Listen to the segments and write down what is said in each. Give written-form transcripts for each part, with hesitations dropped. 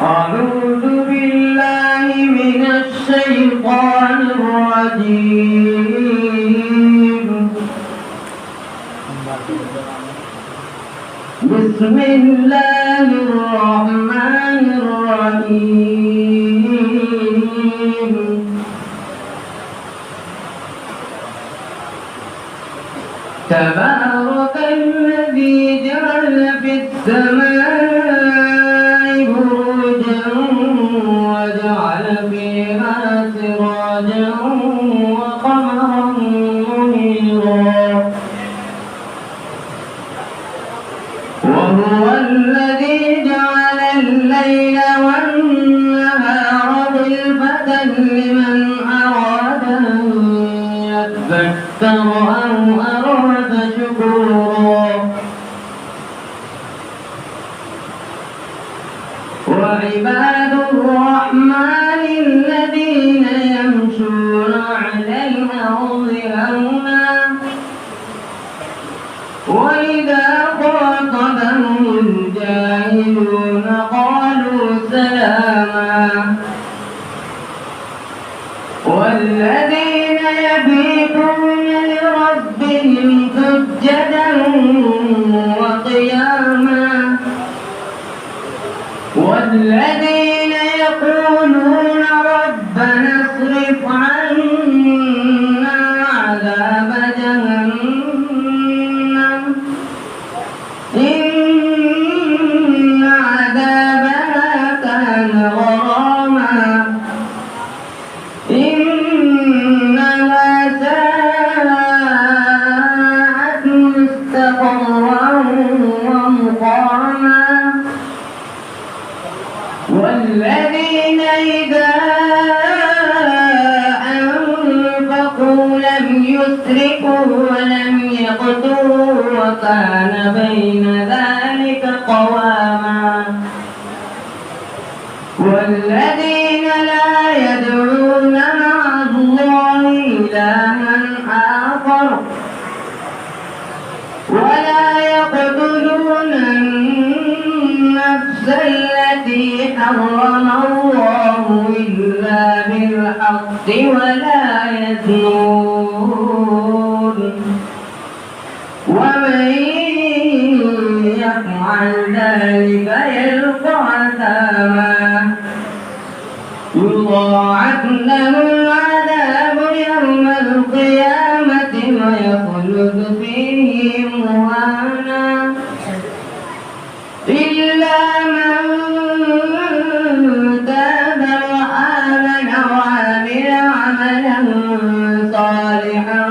أعوذ بالله من الشيطان الرجيم. بسم الله الرحمن الرحيم. تبارك الذي جعل في السماء بروجا وجعل فيها سراجا وقمرا منيرا، وهو الذي جعل الليل والنهار خلفة لمن أراد أن يذكر أو أراد شكورا. وعباد الرحمن الذين يمشون على الأرض هونا وإذا خاطبهم الجاهلون قالوا سلاما. والذين يبيتون لربهم سجدا وقياما، والذين يقولون ربنا اصرف عنا عذاب جهنم إن عذابها كان غراما إنها ساءت مستقرا ومقاما. والذين إذا أنفقوا لم يسرفوا ولم يقتروا وكان بين ذلك قواما. والذين لا يدعون مع الله إلها آخر ولا يقتلون النفس التي حرم الله إلا بالحق ولا يزنون، ومن يفعل ذلك يلقى أثاما يضاعف له العذاب يوم القيامة ويخلد فيه مهانا إلا من تاب وآمن وعمل عملا صالحا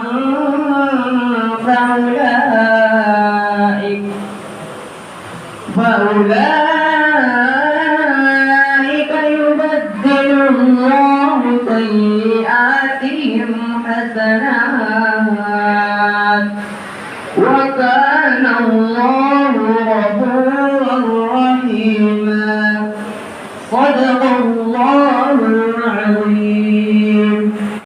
فأولئك يبدل الله سيئاتهم حسنات